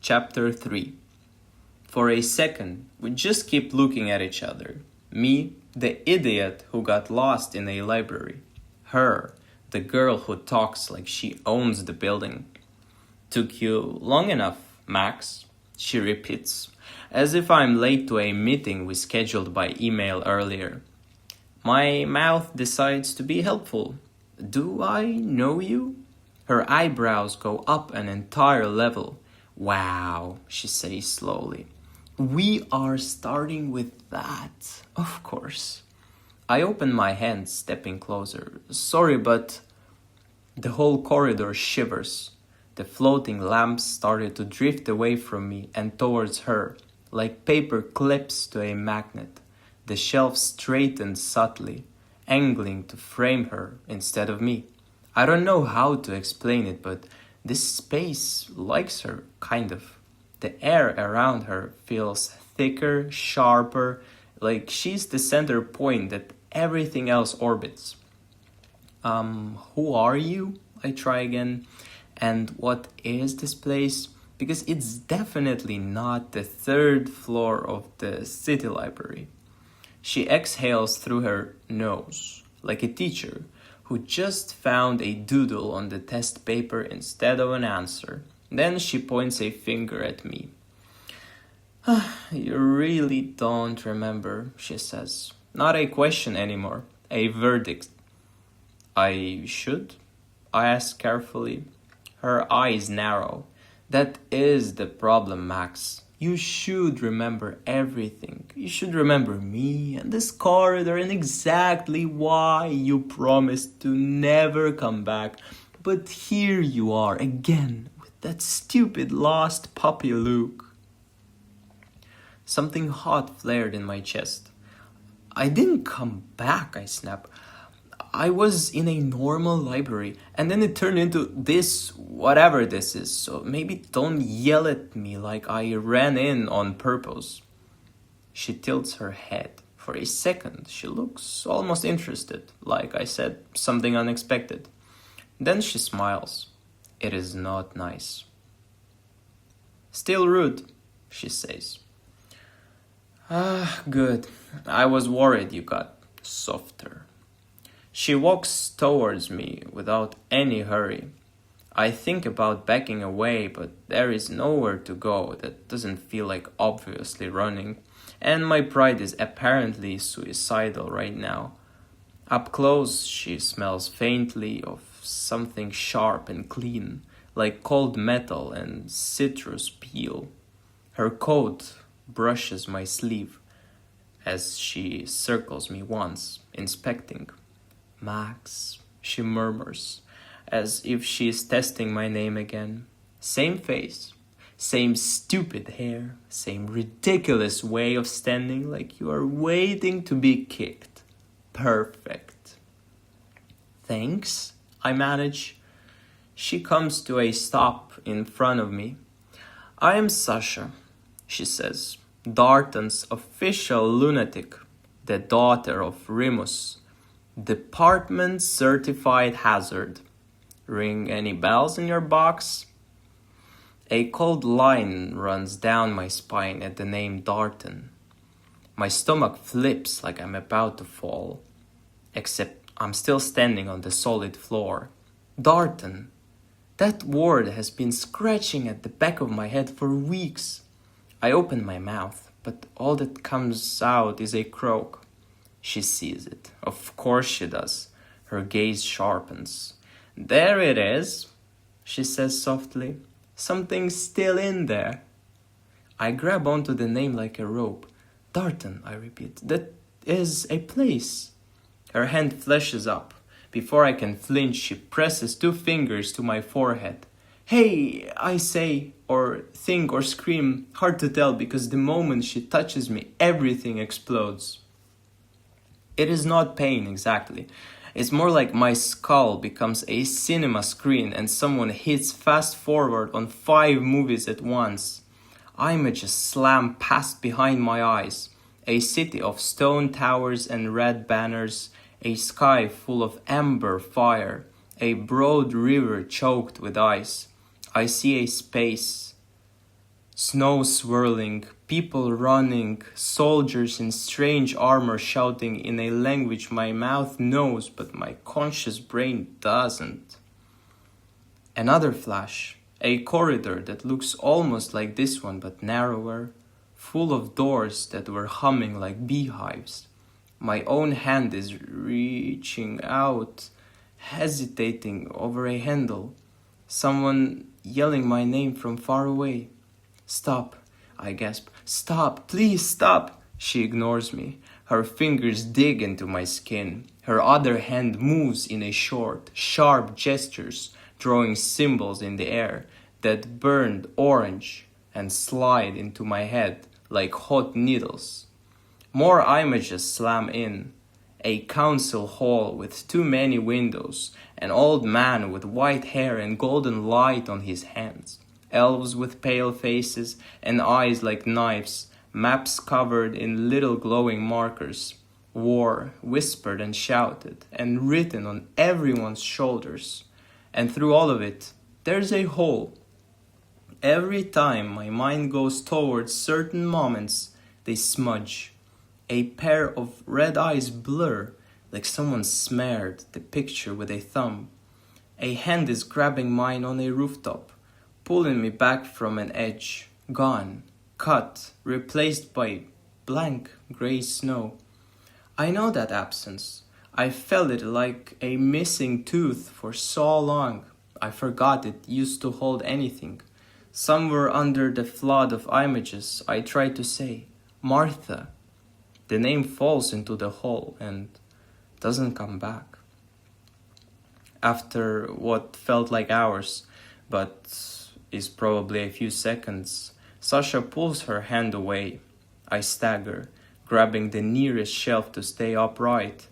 Chapter 3. For a second, we just keep looking at each other. Me, the idiot who got lost in a library. Her, the girl who talks like she owns the building. Took you long enough, Max, she repeats, as if I'm late to a meeting we scheduled by email earlier. My mouth decides to be helpful. Do I know you? Her eyebrows go up an entire level. Wow, she says slowly. We are starting with that, of course. I open my hand, stepping closer. Sorry, but the whole corridor shivers. The floating lamps started to drift away from me and towards her, like paper clips to a magnet. The shelf straightened subtly, angling to frame her instead of me. I don't know how to explain it, but this space likes her, kind of. The air around her feels thicker, sharper, like she's the center point that everything else orbits. Who are you? I try again. And what is this place? Because it's definitely not the third floor of the city library. She exhales through her nose, like a teacher who just found a doodle on the test paper instead of an answer. Then she points a finger at me. You really don't remember, she says. Not a question anymore, a verdict. I should? I ask carefully. Her eyes narrow. That is the problem, Max. You should remember everything. You should remember me and this corridor and exactly why you promised to never come back. But here you are again with that stupid lost puppy look. Something hot flared in my chest. I didn't come back, I snap. I was in a normal library, and then it turned into this, whatever this is, so maybe don't yell at me like I ran in on purpose. She tilts her head. For a second, she looks almost interested, like I said something unexpected. Then she smiles. It is not nice. Still rude, she says. Good. I was worried you got softer. She walks towards me without any hurry. I think about backing away, but there is nowhere to go that doesn't feel like obviously running, and my pride is apparently suicidal right now. Up close, she smells faintly of something sharp and clean, like cold metal and citrus peel. Her coat brushes my sleeve as she circles me once, inspecting. Max, she murmurs, as if she is testing my name again. Same face, same stupid hair, same ridiculous way of standing like you are waiting to be kicked. Perfect. Thanks, I manage. She comes to a stop in front of me. I am Sasha, she says, Darton's official lunatic, the daughter of Remus. Department certified hazard. Ring any bells in your box? A cold line runs down my spine at the name Darton. My stomach flips like I'm about to fall. Except I'm still standing on the solid floor. Darton. That word has been scratching at the back of my head for weeks. I open my mouth, but all that comes out is a croak. She sees it. Of course she does. Her gaze sharpens. There it is, she says softly. Something's still in there. I grab onto the name like a rope. Darton, I repeat. That is a place. Her hand flashes up. Before I can flinch, she presses 2 fingers to my forehead. Hey, I say, or think or scream. Hard to tell because the moment she touches me, everything explodes. It is not pain, exactly. It's more like my skull becomes a cinema screen and someone hits fast forward on 5 movies at once. Images slam past behind my eyes. A city of stone towers and red banners, a sky full of amber fire, a broad river choked with ice. I see a space Snow swirling, people running, soldiers in strange armor shouting in a language my mouth knows but my conscious brain doesn't. Another flash, a corridor that looks almost like this one but narrower, full of doors that were humming like beehives. My own hand is reaching out, hesitating over a handle. Someone yelling my name from far away. Stop, I gasp. Stop, please stop. She ignores me. Her fingers dig into my skin. Her other hand moves in a short, sharp gestures, drawing symbols in the air that burned orange and slide into my head like hot needles. More images slam in. A council hall with too many windows, an old man with white hair and golden light on his hands, elves with pale faces and eyes like knives, maps covered in little glowing markers, war whispered and shouted and written on everyone's shoulders. And through all of it, there's a hole. Every time my mind goes towards certain moments, they smudge. A pair of red eyes blur, like someone smeared the picture with a thumb. A hand is grabbing mine on a rooftop, pulling me back from an edge. Gone, cut, replaced by blank gray snow. I know that absence. I felt it like a missing tooth for so long. I forgot it used to hold anything. Somewhere under the flood of images, I tried to say, Martha. The name falls into the hole and doesn't come back. After what felt like hours, but is probably a few seconds, Sasha pulls her hand away. I stagger, grabbing the nearest shelf to stay upright.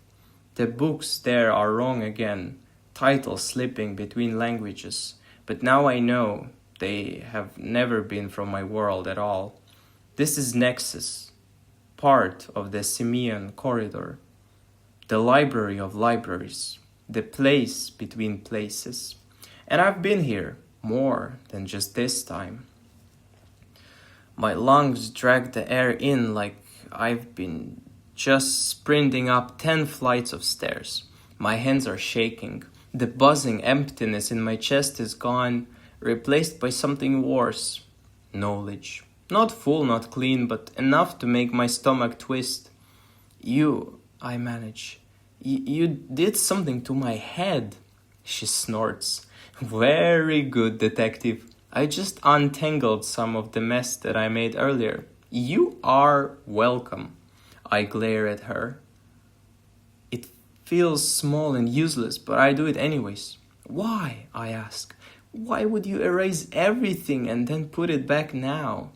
The books there are wrong again, titles slipping between languages, but now I know they have never been from my world at all. This is Nexus, part of the Simeon corridor, the library of libraries, the place between places. And I've been here more than just this time. My lungs drag the air in like I've been just sprinting up 10 flights of stairs. My hands are shaking. The buzzing emptiness in my chest is gone, replaced by something worse. Knowledge. Not full, not clean, but enough to make my stomach twist. I manage. You did something to my head, she snorts. Very good, detective. I just untangled some of the mess that I made earlier. You are welcome. I glare at her. It feels small and useless, but I do it anyways. Why? I ask. Why would you erase everything and then put it back now?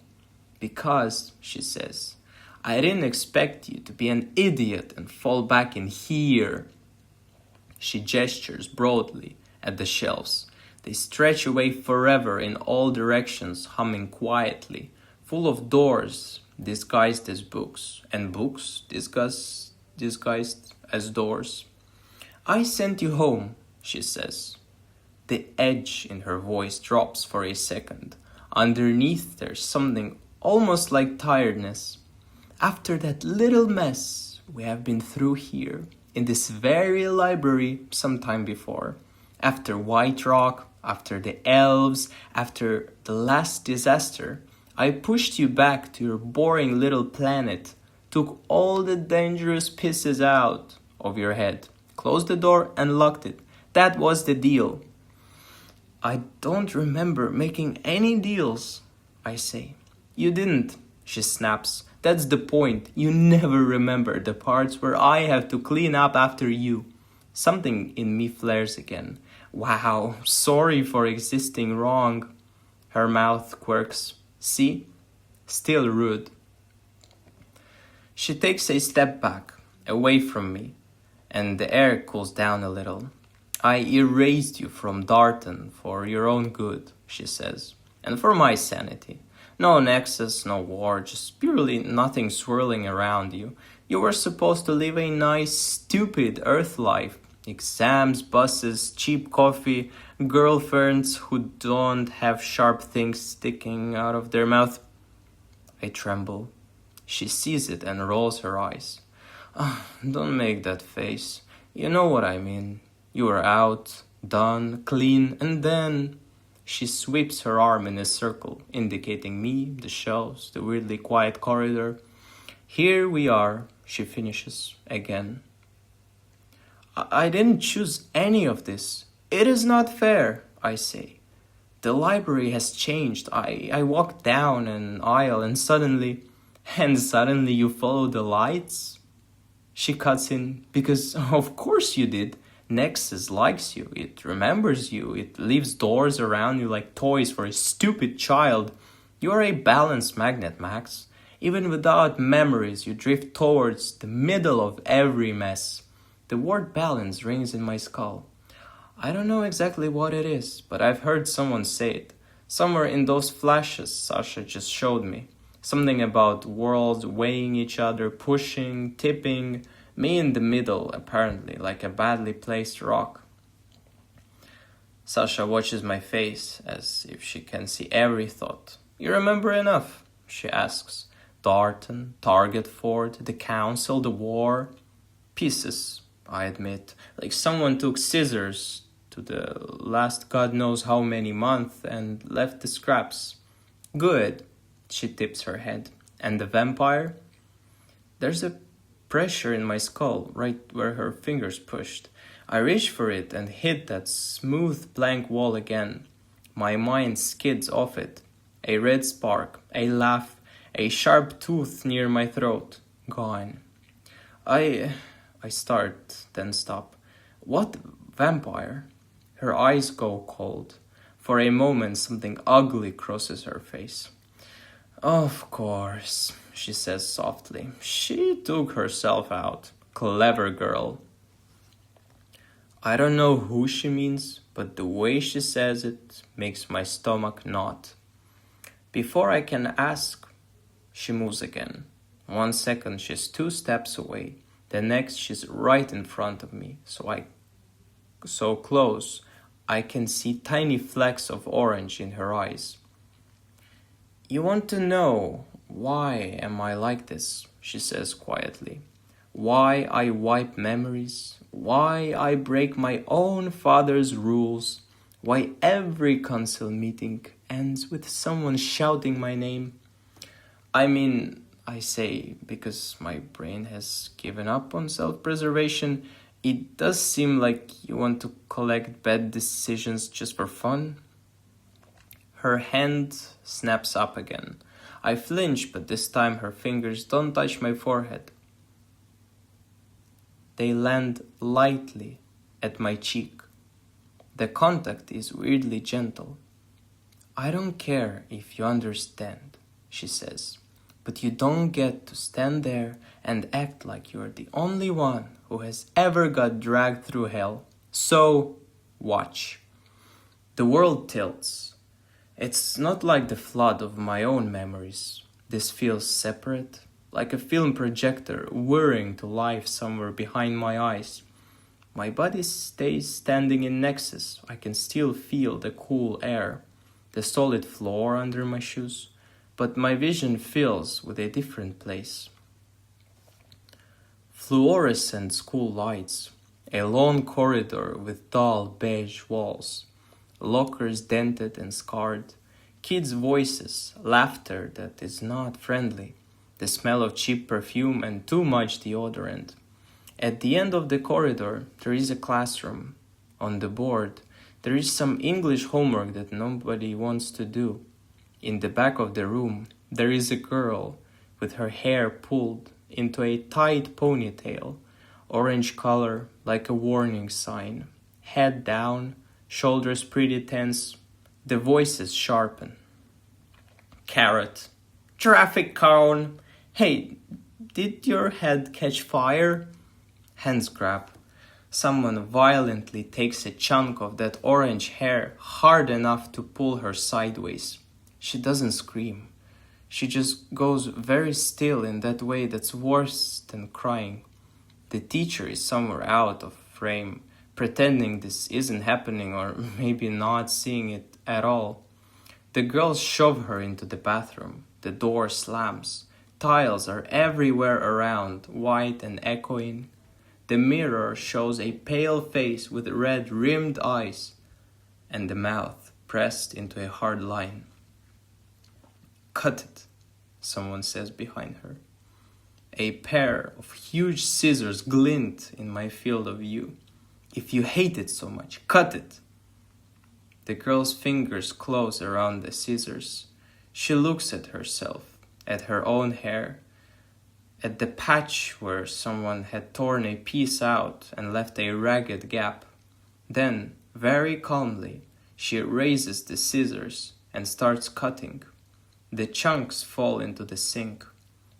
Because, she says, I didn't expect you to be an idiot and fall back in here. She gestures broadly at the shelves. They stretch away forever in all directions, humming quietly, full of doors disguised as books, and books disguised as doors. I sent you home, she says. The edge in her voice drops for a second. Underneath there's something almost like tiredness. After that little mess we have been through here, in this very library some time before, after White Rock, after the elves, after the last disaster, I pushed you back to your boring little planet, took all the dangerous pieces out of your head, closed the door and locked it. That was the deal. I don't remember making any deals, I say. You didn't, she snaps. That's the point. You never remember the parts where I have to clean up after you. Something in me flares again. Wow, sorry for existing wrong. Her mouth quirks. See? Still rude. She takes a step back, away from me, and the air cools down a little. I erased you from Darton for your own good, she says, and for my sanity. No nexus, no war, just purely nothing swirling around you. You were supposed to live a nice, stupid Earth life, Exams, buses, cheap coffee, girlfriends who don't have sharp things sticking out of their mouth. I tremble. She sees it and rolls her eyes. Ah, don't make that face. You know what I mean. You are out, done, clean, and then she sweeps her arm in a circle, indicating me, the shelves, the weirdly quiet corridor. Here we are, she finishes again. I didn't choose any of this. It is not fair, I say. The library has changed. I walked down an aisle and suddenly you follow the lights? She cuts in, because of course you did. Nexus likes you, it remembers you, it leaves doors around you like toys for a stupid child. You are a balance magnet, Max. Even without memories, you drift towards the middle of every mess. The word balance rings in my skull. I don't know exactly what it is, but I've heard someone say it. Somewhere in those flashes Sasha just showed me. Something about worlds weighing each other, pushing, tipping, me in the middle, apparently, like a badly placed rock. Sasha watches my face as if she can see every thought. You remember enough? She asks. Darton, Target Fort, the Council, the war. Pieces, I admit. Like someone took scissors to the last God knows how many month and left the scraps. Good, she tips her head. And the vampire? There's a pressure in my skull, right where her fingers pushed. I reach for it and hit that smooth blank wall again. My mind skids off it. A red spark, a laugh, a sharp tooth near my throat. Gone. I start, then stop. What vampire? Her eyes go cold. For a moment, something ugly crosses her face. Of course, she says softly. She took herself out. Clever girl. I don't know who she means, but the way she says it makes my stomach knot. Before I can ask, she moves again. 1 second she's 2 steps away. The next she's right in front of me, so close I can see tiny flecks of orange in her eyes. You want to know why am I like this? She says quietly. Why I wipe memories, why I break my own father's rules, why every council meeting ends with someone shouting my name. I say, because my brain has given up on self-preservation. It does seem like you want to collect bad decisions just for fun. Her hand snaps up again. I flinch, but this time her fingers don't touch my forehead. They land lightly at my cheek. The contact is weirdly gentle. I don't care if you understand, she says, but you don't get to stand there and act like you're the only one who has ever got dragged through hell. So, watch. The world tilts. It's not like the flood of my own memories. This feels separate, like a film projector whirring to life somewhere behind my eyes. My body stays standing in Nexus. I can still feel the cool air, the solid floor under my shoes, but my vision fills with a different place. Fluorescent school lights, a long corridor with dull beige walls, lockers dented and scarred, kids' voices, laughter that is not friendly, the smell of cheap perfume and too much deodorant. At the end of the corridor, there is a classroom. On the board, there is some English homework that nobody wants to do. In the back of the room, there is a girl with her hair pulled into a tight ponytail, orange color like a warning sign, head down, shoulders pretty tense, the voices sharpen. Carrot. Traffic cone. Hey, did your head catch fire? Hands grab. Someone violently takes a chunk of that orange hair hard enough to pull her sideways. She doesn't scream. She just goes very still in that way that's worse than crying. The teacher is somewhere out of frame, pretending this isn't happening or maybe not seeing it at all. The girls shove her into the bathroom. The door slams. Tiles are everywhere around, white and echoing. The mirror shows a pale face with red rimmed eyes and the mouth pressed into a hard line. "Cut it," someone says behind her. A pair of huge scissors glint in my field of view. "If you hate it so much, cut it." The girl's fingers close around the scissors. She looks at herself, at her own hair, at the patch where someone had torn a piece out and left a ragged gap. Then, very calmly, she raises the scissors and starts cutting. The chunks fall into the sink,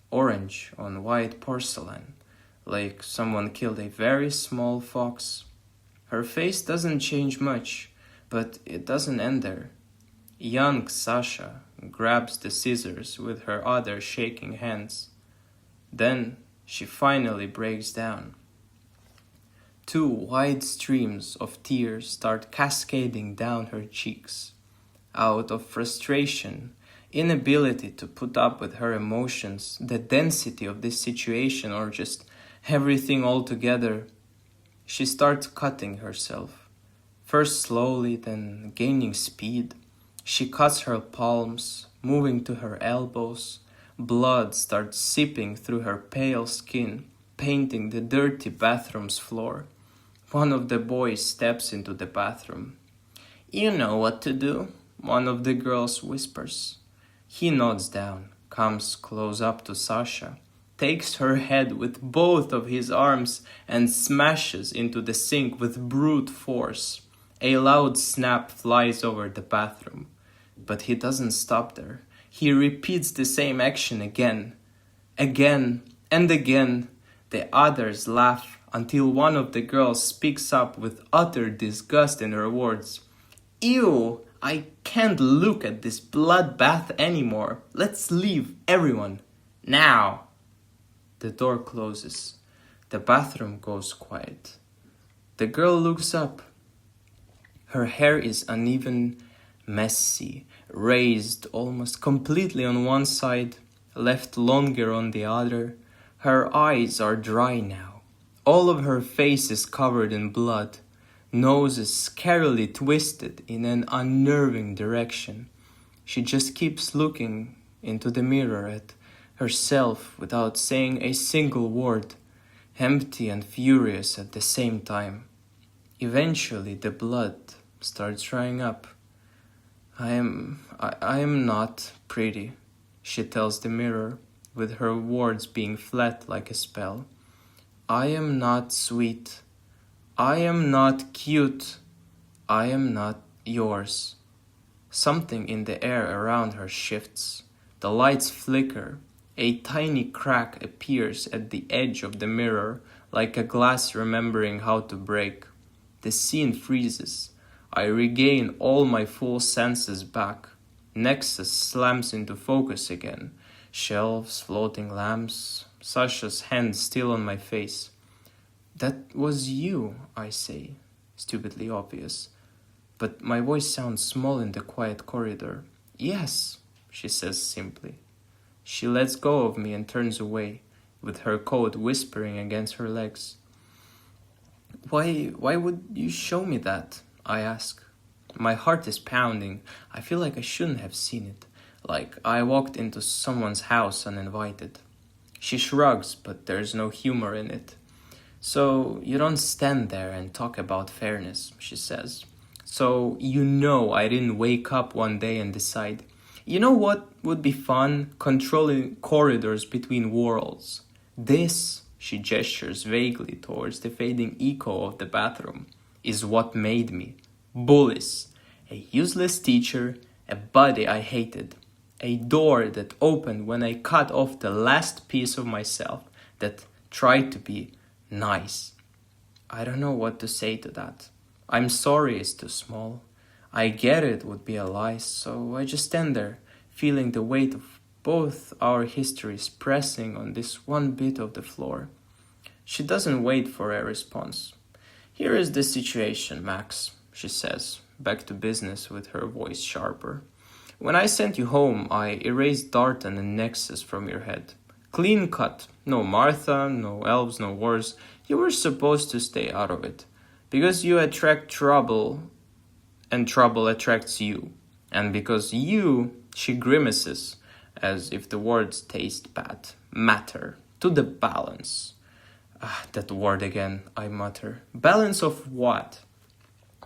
orange on white porcelain, like someone killed a very small fox. Her face doesn't change much, but it doesn't end there. Young Sasha grabs the scissors with her other shaking hands. Then she finally breaks down. Two wide streams of tears start cascading down her cheeks. Out of frustration, inability to put up with her emotions, the density of this situation, or just everything all together, she starts cutting herself. First slowly, then gaining speed. She cuts her palms, moving to her elbows. Blood starts seeping through her pale skin, painting the dirty bathroom's floor. One of the boys steps into the bathroom. "You know what to do," one of the girls whispers. He nods down, comes close up to Sasha, takes her head with both of his arms and smashes into the sink with brute force. A loud snap flies over the bathroom. But he doesn't stop there. He repeats the same action again and again. The others laugh until one of the girls speaks up with utter disgust in her words. "Ew, I can't look at this bloodbath anymore. Let's leave, everyone. Now." The door closes. The bathroom goes quiet. The girl looks up. Her hair is uneven, messy, raised almost completely on one side, left longer on the other. Her eyes are dry now. All of her face is covered in blood. Nose is scarily twisted in an unnerving direction. She just keeps looking into the mirror at herself without saying a single word, empty and furious at the same time. Eventually the blood starts drying up. I am not pretty," she tells the mirror, with her words being flat like a spell. "I am not sweet. I am not cute. I am not yours." Something in the air around her shifts. The lights flicker. A tiny crack appears at the edge of the mirror, like a glass remembering how to break. The scene freezes. I regain all my full senses back. Nexus slams into focus again. Shelves, floating lamps, Sasha's hand still on my face. "That was you," I say, stupidly obvious. But my voice sounds small in the quiet corridor. "Yes," she says simply. She lets go of me and turns away, with her coat whispering against her legs. Why would you show me that?" I ask. My heart is pounding. I feel like I shouldn't have seen it, like I walked into someone's house uninvited. She shrugs, but there's no humor in it. "So you don't stand there and talk about fairness," she says. "So you know I didn't wake up one day and decide, you know what would be fun? Controlling corridors between worlds. This," she gestures vaguely towards the fading echo of the bathroom, "is what made me. Bullies. A useless teacher, a body I hated. A door that opened when I cut off the last piece of myself that tried to be nice." I don't know what to say to that. "I'm sorry" is too small. "I get it" would be a lie, so I just stand there, feeling the weight of both our histories pressing on this one bit of the floor. She doesn't wait for a response. Here is the situation, Max, she says, back to business with her voice sharper. When I sent you home, I erased Darton and Nexus from your head. Clean cut. No Martha, no elves, no wars. You were supposed to stay out of it. Because you attract trouble, and trouble attracts you. And because she grimaces, as if the words taste bad, matter to the balance. Ah, that word again, I mutter. Balance of what?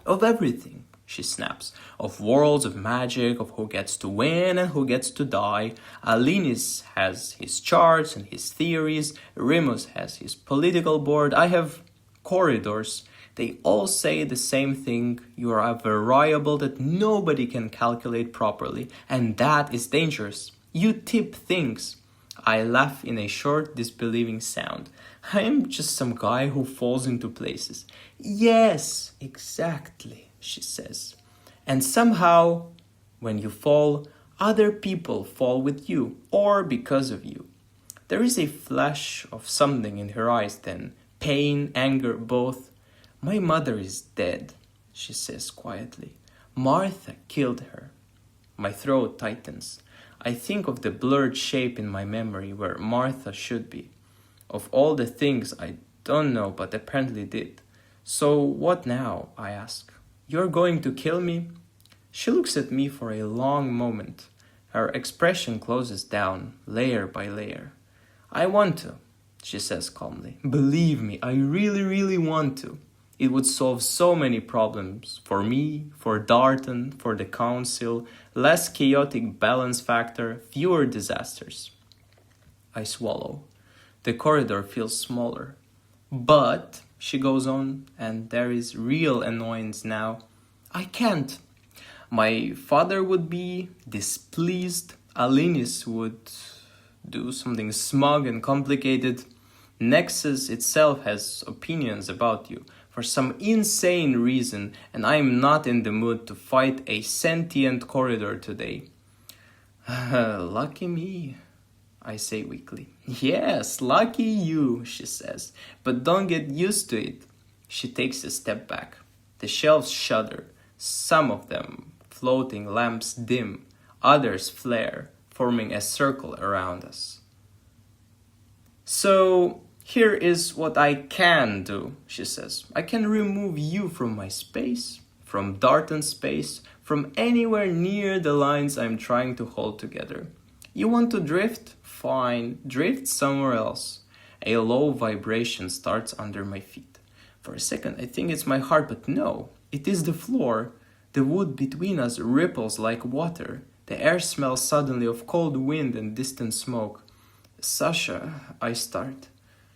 Of everything, she snaps. Of worlds, of magic, of who gets to win and who gets to die. Alinis has his charts and his theories. Remus has his political board. I have corridors. They all say the same thing. You are a variable that nobody can calculate properly, and that is dangerous. You tip things. I laugh in a short, disbelieving sound. I am just some guy who falls into places. Yes, exactly, she says. And somehow, when you fall, other people fall with you, or because of you. There is a flash of something in her eyes then. Pain, anger, both. My mother is dead, she says quietly. Martha killed her. My throat tightens. I think of the blurred shape in my memory where Martha should be. Of all the things I don't know but apparently did. So what now? I ask. You're going to kill me? She looks at me for a long moment. Her expression closes down, layer by layer. I want to, she says calmly. Believe me, I really, really want to. It would solve so many problems for me, for Darton, for the council, less chaotic balance factor, fewer disasters. I swallow. The corridor feels smaller. But, she goes on, and there is real annoyance now, I can't. My father would be displeased. Alinis would do something smug and complicated. Nexus itself has opinions about you for some insane reason, and I am not in the mood to fight a sentient corridor today. Lucky me, I say weakly. Yes, lucky you, she says, but don't get used to it. She takes a step back. The shelves shudder, some of them floating lamps dim, others flare, forming a circle around us. So, here is what I can do, she says. I can remove you from my space, from Darton's space, from anywhere near the lines I'm trying to hold together. You want to drift? Fine, drift somewhere else. A low vibration starts under my feet. For a second I think it's my heart, but no, it is the floor. The wood between us ripples like water. The air smells suddenly of cold wind and distant smoke. Sasha, I start.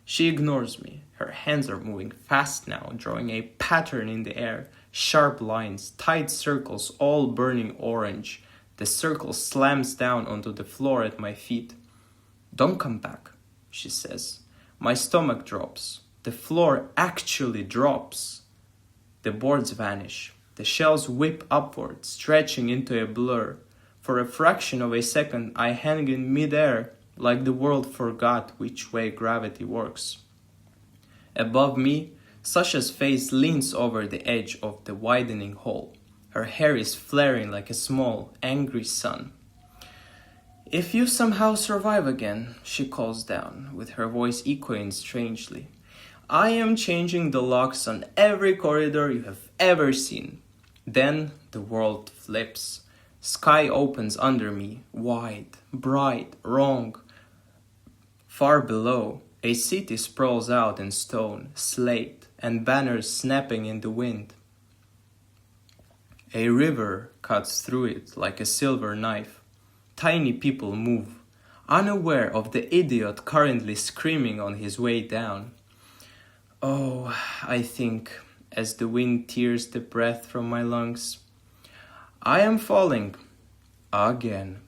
She ignores me. Her hands are moving fast now, drawing a pattern in the air. Sharp lines, tight circles, all burning orange. The circle slams down onto the floor at my feet. Don't come back, she says. My stomach drops. The floor actually drops. The boards vanish. The shells whip upward, stretching into a blur. For a fraction of a second, I hang in midair, like the world forgot which way gravity works. Above me, Sasha's face leans over the edge of the widening hole. Her hair is flaring like a small, angry sun. If you somehow survive again, she calls down, with her voice echoing strangely, I am changing the locks on every corridor you have ever seen. Then the world flips. Sky opens under me, wide, bright, wrong. Far below, a city sprawls out in stone, slate, and banners snapping in the wind. A river cuts through it like a silver knife. Tiny people move, unaware of the idiot currently screaming on his way down. Oh, I think, as the wind tears the breath from my lungs, I am falling again.